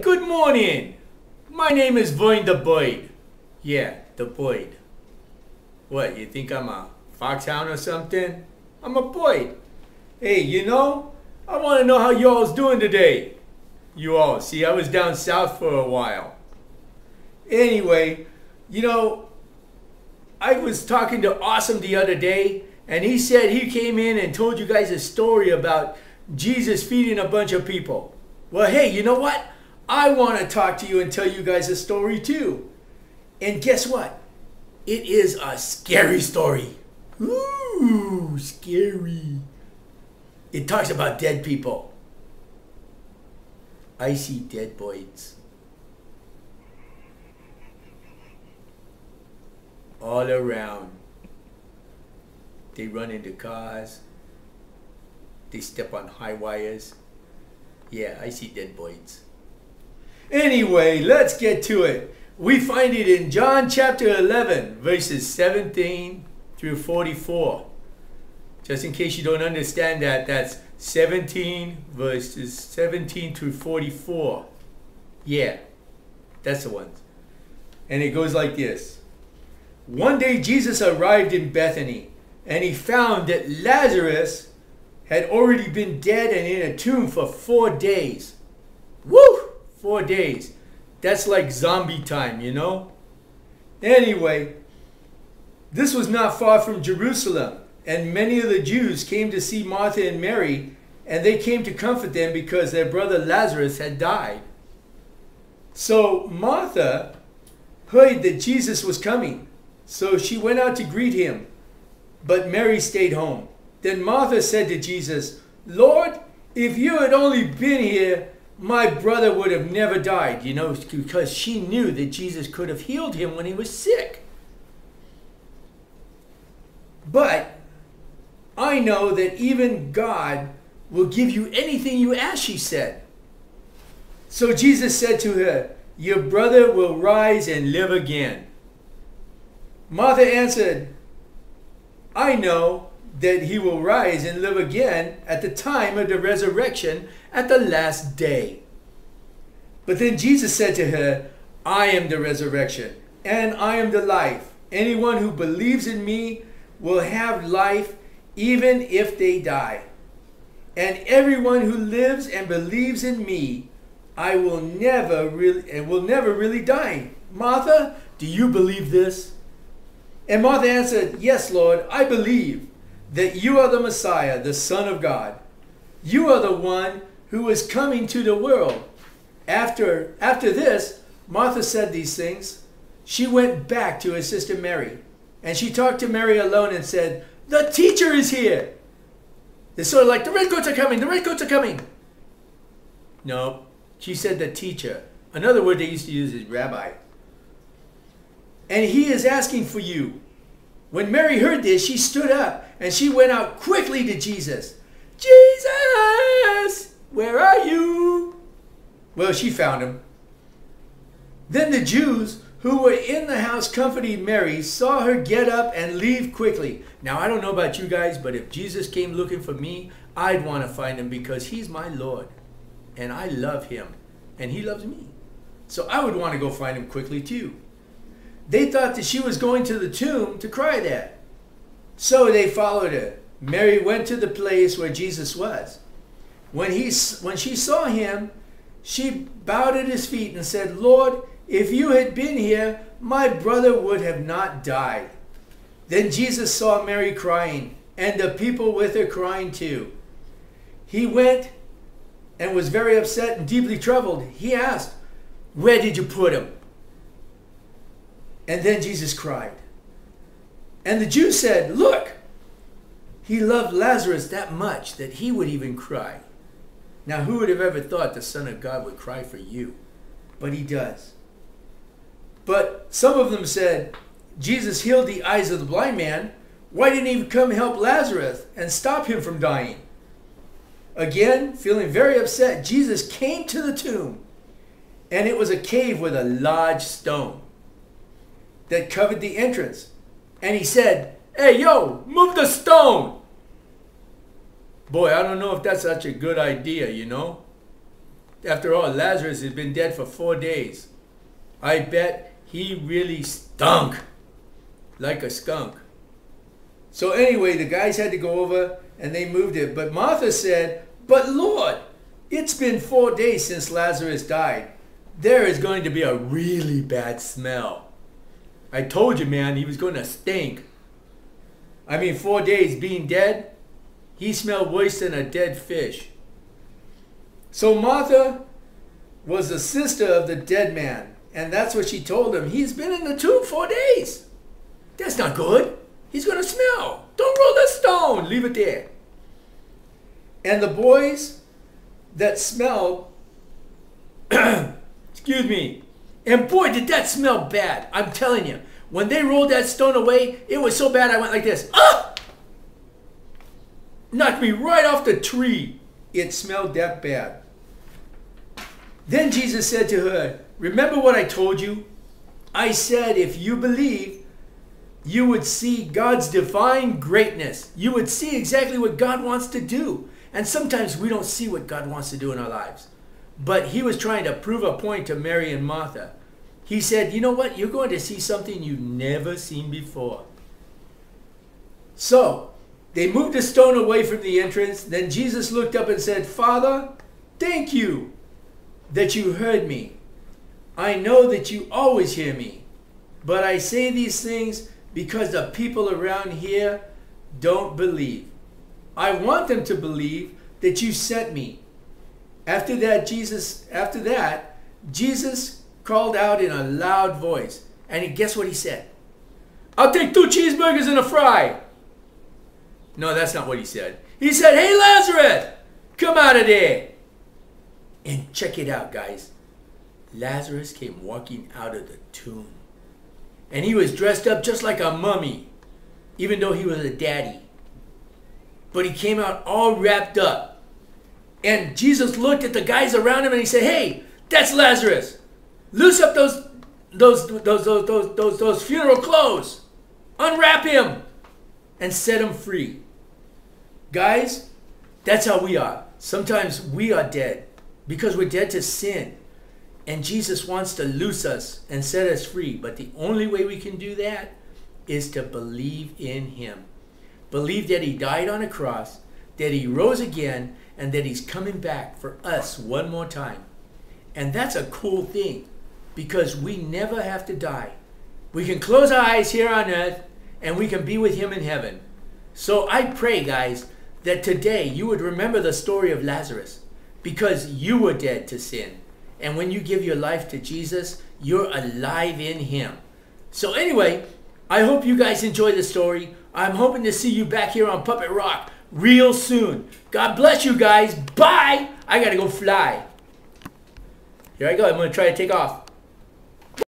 good morning. My name is Void the Boyd. Yeah, the Boyd. What, you think I'm a foxhound or something? I'm a Boyd. Hey, I want to know how y'all's doing today. You all, see, I was down south for a while. Anyway, I was talking to Awesome the other day, and he said he came in and told you guys a story about Jesus feeding a bunch of people. Well, hey, you know what? I want to talk to you and tell you guys a story too. And guess what? It is a scary story. Ooh, scary. It talks about dead people. I see dead boys all around. They run into cars. They step on high wires. Yeah, I see dead boys. Anyway, let's get to it. We find it in John chapter 11, verses 17 through 44. Just in case you don't understand that, that's 17 verses 17 through 44. Yeah, that's the ones. And it goes like this. One day Jesus arrived in Bethany, and he found that Lazarus had already been dead and in a tomb for 4 days. Woo! 4 days. That's like zombie time, Anyway, this was not far from Jerusalem, and many of the Jews came to see Martha and Mary, and they came to comfort them because their brother Lazarus had died. So Martha heard that Jesus was coming, so she went out to greet him, but Mary stayed home. Then Martha said to Jesus, "Lord, if you had only been here, my brother would have never died," because she knew that Jesus could have healed him when he was sick. "But I know that even God will give you anything you ask," she said. So Jesus said to her, "Your brother will rise and live again." Martha answered, "I know that he will rise and live again at the time of the resurrection at the last day." But then Jesus said to her, "I am the resurrection and I am the life. Anyone who believes in me will have life even if they die. And everyone who lives and believes in me, I will never really die." Martha, do you believe this? And Martha answered, "Yes, Lord, I believe that you are the Messiah, the Son of God. You are the one who is coming to the world." After this, Martha said these things. She went back to her sister Mary, and she talked to Mary alone and said, "The teacher is here." It's sort of like, "The redcoats are coming, the redcoats are coming." No, she said the teacher. Another word they used to use is rabbi. "And he is asking for you." When Mary heard this, she stood up and she went out quickly to Jesus. "Jesus, where are you?" Well, she found him. Then the Jews who were in the house comforting Mary saw her get up and leave quickly. Now, I don't know about you guys, but if Jesus came looking for me, I'd want to find him because he's my Lord. And I love him. And he loves me. So I would want to go find him quickly too. They thought that she was going to the tomb to cry there. So they followed her. Mary went to the place where Jesus was. When she saw him, she bowed at his feet and said, "Lord, if you had been here, my brother would have not died." Then Jesus saw Mary crying, and the people with her crying too. He went and was very upset and deeply troubled. He asked, "Where did you put him?" And then Jesus cried. And the Jews said, "Look, he loved Lazarus that much that he would even cry." Now, who would have ever thought the Son of God would cry for you? But he does. But some of them said, "Jesus healed the eyes of the blind man. Why didn't he come help Lazarus and stop him from dying?" Again, feeling very upset, Jesus came to the tomb. And it was a cave with a large stone that covered the entrance. And he said, "Hey, yo, move the stone." Boy, I don't know if that's such a good idea, After all, Lazarus had been dead for 4 days. I bet he really stunk like a skunk. So anyway, the guys had to go over and they moved it. But Martha said, "But Lord, it's been 4 days since Lazarus died. There is going to be a really bad smell. I told you, man, he was going to stink." I mean, 4 days being dead, he smelled worse than a dead fish. So Martha was the sister of the dead man. And that's what she told him. He's been in the tomb 4 days. That's not good. He's going to smell. Don't roll the stone. Leave it there. And the boys that smelled, excuse me, and boy, did that smell bad. I'm telling you, when they rolled that stone away, it was so bad I went like this. Ah! Knocked me right off the tree. It smelled that bad. Then Jesus said to her, "Remember what I told you? I said if you believe, you would see God's divine greatness. You would see exactly what God wants to do. And sometimes we don't see what God wants to do in our lives." But he was trying to prove a point to Mary and Martha. He said, "You know what? You're going to see something you've never seen before." So they moved the stone away from the entrance. Then Jesus looked up and said, "Father, thank you that you heard me. I know that you always hear me. But I say these things because the people around here don't believe. I want them to believe that you sent me." After that, Jesus called out in a loud voice. And guess what he said? "I'll take 2 cheeseburgers and a fry." No, that's not what he said. He said, "Hey, Lazarus, come out of there." And check it out, guys. Lazarus came walking out of the tomb. And he was dressed up just like a mummy, even though he was a daddy. But he came out all wrapped up. And Jesus looked at the guys around him and he said, "Hey, that's Lazarus. Loose up those funeral clothes. Unwrap him and set him free." Guys, that's how we are. Sometimes we are dead because we're dead to sin. And Jesus wants to loose us and set us free. But the only way we can do that is to believe in him. Believe that he died on a cross, that he rose again, and that he's coming back for us one more time. And that's a cool thing because we never have to die. We can close our eyes here on earth and we can be with him in heaven. So I pray, guys, that today you would remember the story of Lazarus because you were dead to sin. And when you give your life to Jesus, you're alive in him. So anyway, I hope you guys enjoy the story. I'm hoping to see you back here on Puppet Rock real soon. God bless you guys. Bye. I got to go fly. Here I go. I'm going to try to take off.